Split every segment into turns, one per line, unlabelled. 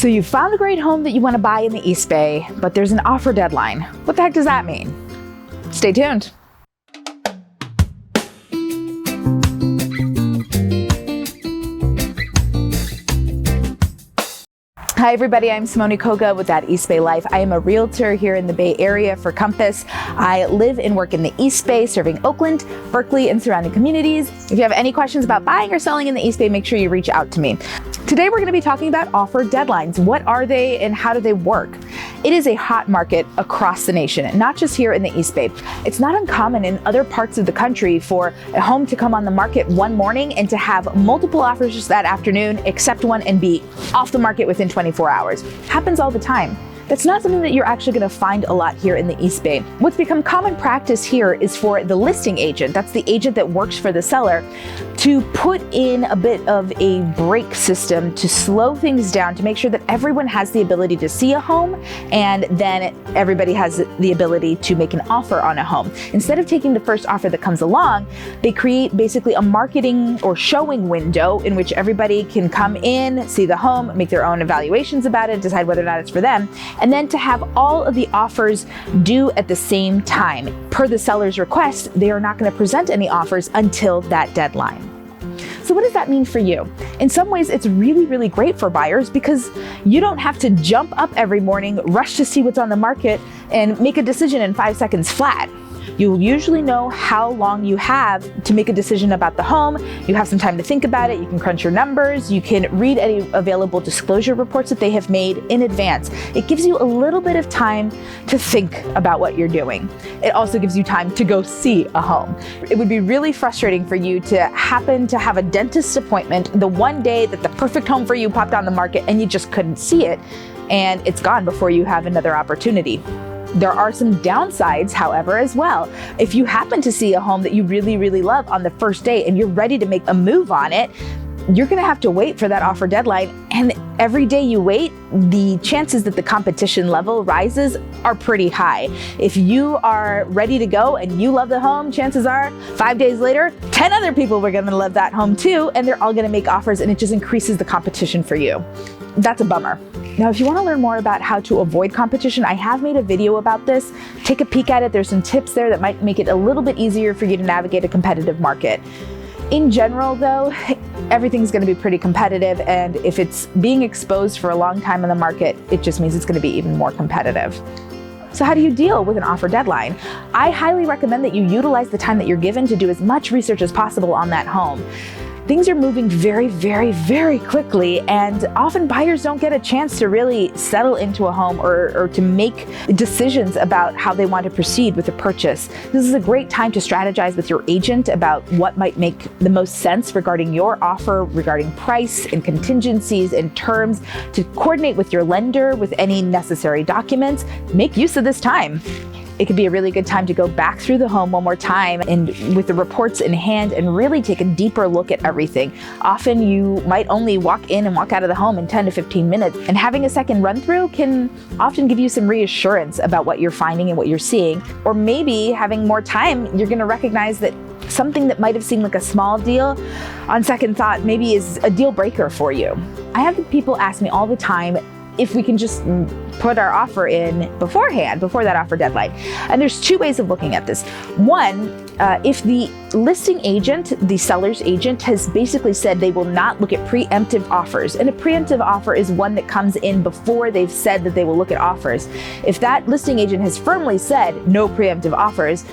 So you found a great home that you want to buy in the East Bay, but there's an offer deadline. What the heck does that mean? Stay tuned. Hi everybody, I'm Simone Koga with That East Bay Life. I am a realtor here in the Bay Area for Compass. I live and work in the East Bay, serving Oakland, Berkeley, and surrounding communities. If you have any questions about buying or selling in the East Bay, make sure you reach out to me. Today we're going to be talking about offer deadlines. What are they and how do they work? It is a hot market across the nation, not just here in the East Bay. It's not uncommon in other parts of the country for a home to come on the market one morning and to have multiple offers that afternoon, accept one, and be off the market within 24 hours. Happens all the time. That's not something that you're actually going to find a lot here in the East Bay. What's become common practice here is for the listing agent, that's the agent that works for the seller, to put in a bit of a brake system to slow things down, to make sure that everyone has the ability to see a home and then everybody has the ability to make an offer on a home. Instead of taking the first offer that comes along, they create basically a marketing or showing window in which everybody can come in, see the home, make their own evaluations about it, decide whether or not it's for them, and then to have all of the offers due at the same time. Per the seller's request, they are not going to present any offers until that deadline. So what does that mean for you? In some ways, it's really, really great for buyers because you don't have to jump up every morning, rush to see what's on the market, and make a decision in 5 seconds flat. You'll usually know how long you have to make a decision about the home. You have some time to think about it. You can crunch your numbers. You can read any available disclosure reports that they have made in advance. It gives you a little bit of time to think about what you're doing. It also gives you time to go see a home. It would be really frustrating for you to happen to have a dentist appointment the one day that the perfect home for you popped on the market and you just couldn't see it, and it's gone before you have another opportunity. There are some downsides, however, as well. If you happen to see a home that you really, really love on the first day and you're ready to make a move on it, you're gonna have to wait for that offer deadline. And every day you wait, the chances that the competition level rises are pretty high. If you are ready to go and you love the home, chances are 5 days later, 10 other people are gonna love that home too, and they're all gonna make offers, and it just increases the competition for you. That's a bummer. Now, if you want to learn more about how to avoid competition, I have made a video about this. Take a peek at it. There's some tips there that might make it a little bit easier for you to navigate a competitive market. In general, though, everything's going to be pretty competitive, and if it's being exposed for a long time in the market, it just means it's going to be even more competitive. So how do you deal with an offer deadline? I highly recommend that you utilize the time that you're given to do as much research as possible on that home. Things are moving very, very, very quickly, and often buyers don't get a chance to really settle into a home or to make decisions about how they want to proceed with a purchase. This is a great time to strategize with your agent about what might make the most sense regarding your offer, regarding price and contingencies and terms, to coordinate with your lender with any necessary documents. Make use of this time. It could be a really good time to go back through the home one more time and with the reports in hand and really take a deeper look at everything. Often you might only walk in and walk out of the home in 10 to 15 minutes, and having a second run through can often give you some reassurance about what you're finding and what you're seeing. Or maybe having more time, you're going to recognize that something that might have seemed like a small deal, on second thought, maybe is a deal breaker for you. I have people ask me all the time if we can just put our offer in beforehand, before that offer deadline. And there's two ways of looking at this. One, if the listing agent, the seller's agent, has basically said they will not look at preemptive offers, and a preemptive offer is one that comes in before they've said that they will look at offers. If that listing agent has firmly said no preemptive offers,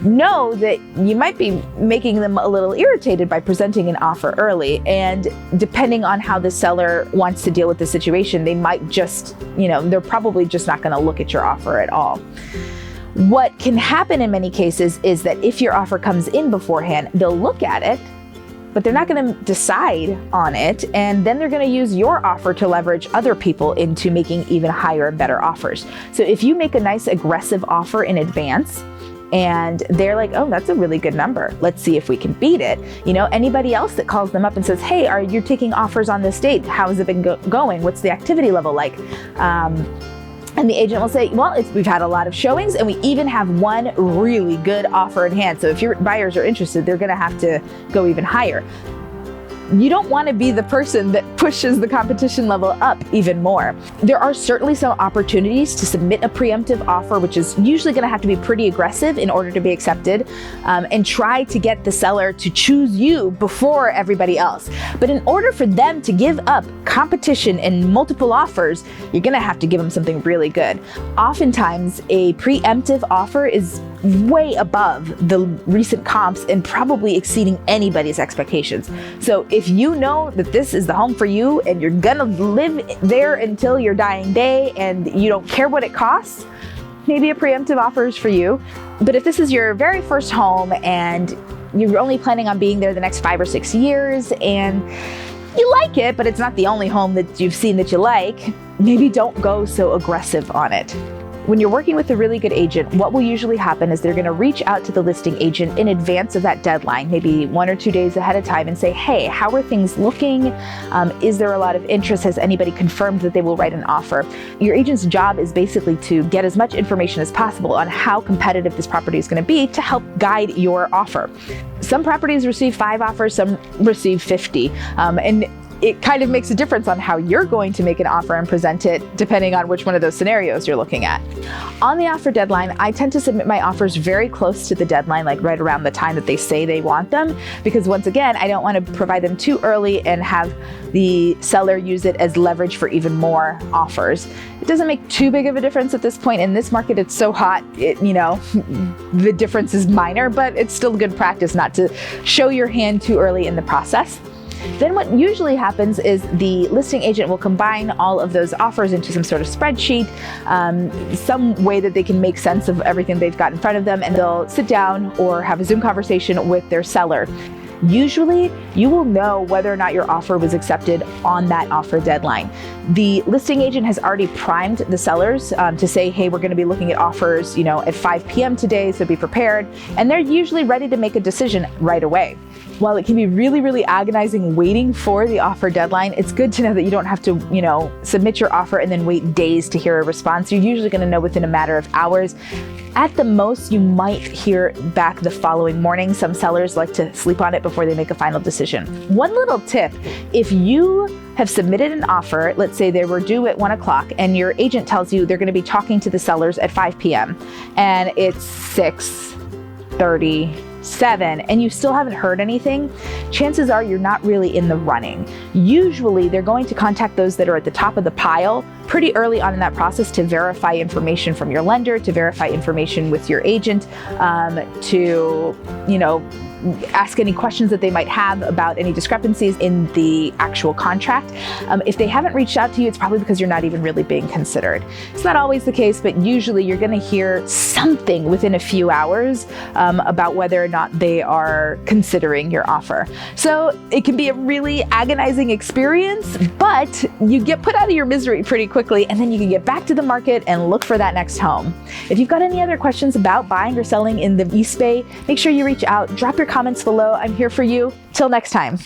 know that you might be making them a little irritated by presenting an offer early, and depending on how the seller wants to deal with the situation, they might just, they're probably just not going to look at your offer at all. What can happen in many cases is that if your offer comes in beforehand, they'll look at it, but they're not going to decide on it, and then they're going to use your offer to leverage other people into making even higher and better offers. So if you make a nice aggressive offer in advance, and they're like, oh, that's a really good number, let's see if we can beat it. Anybody else that calls them up and says, hey, are you taking offers on this date? How has it been going? What's the activity level like? And the agent will say, well, we've had a lot of showings, and we even have one really good offer in hand. So if your buyers are interested, they're going to have to go even higher. You don't want to be the person that pushes the competition level up even more. There are certainly some opportunities to submit a preemptive offer, which is usually going to have to be pretty aggressive in order to be accepted, and try to get the seller to choose you before everybody else. But in order for them to give up competition and multiple offers, you're going to have to give them something really good. Oftentimes, a preemptive offer is way above the recent comps and probably exceeding anybody's expectations. So if you know that this is the home for you and you're gonna live there until your dying day and you don't care what it costs, maybe a preemptive offer is for you. But if this is your very first home and you're only planning on being there the next 5 or 6 years and you like it, but it's not the only home that you've seen that you like, maybe don't go so aggressive on it. When you're working with a really good agent, what will usually happen is they're going to reach out to the listing agent in advance of that deadline, maybe 1 or 2 days ahead of time, and say, hey, how are things looking? Is there a lot of interest? Has anybody confirmed that they will write an offer? Your agent's job is basically to get as much information as possible on how competitive this property is going to be to help guide your offer. Some properties receive 5 offers, some receive 50. And it kind of makes a difference on how you're going to make an offer and present it, depending on which one of those scenarios you're looking at. On the offer deadline, I tend to submit my offers very close to the deadline, like right around the time that they say they want them, because once again, I don't want to provide them too early and have the seller use it as leverage for even more offers. It doesn't make too big of a difference at this point. In this market, it's so hot, the difference is minor, but it's still good practice not to show your hand too early in the process. Then what usually happens is the listing agent will combine all of those offers into some sort of spreadsheet, some way that they can make sense of everything they've got in front of them, and they'll sit down or have a Zoom conversation with their seller. Usually, you will know whether or not your offer was accepted on that offer deadline. The listing agent has already primed the sellers to say, hey, we're going to be looking at offers, at 5 p.m. today, so be prepared. And they're usually ready to make a decision right away. While it can be really, really agonizing waiting for the offer deadline, it's good to know that you don't have to, submit your offer and then wait days to hear a response. You're usually going to know within a matter of hours. At the most, you might hear back the following morning. Some sellers like to sleep on it before they make a final decision. One little tip, if you have submitted an offer, let's say they were due at 1 o'clock and your agent tells you they're going to be talking to the sellers at 5 p.m. and it's 6:37 and you still haven't heard anything, chances are you're not really in the running. Usually they're going to contact those that are at the top of the pile pretty early on in that process to verify information from your lender, to verify information with your agent, to ask any questions that they might have about any discrepancies in the actual contract. If they haven't reached out to you, it's probably because you're not even really being considered. It's not always the case, but usually you're going to hear something within a few hours about whether or not they are considering your offer. So it can be a really agonizing experience, but you get put out of your misery pretty quickly, and then you can get back to the market and look for that next home. If you've got any other questions about buying or selling in the East Bay, make sure you reach out, drop your comments below. I'm here for you. Till next time.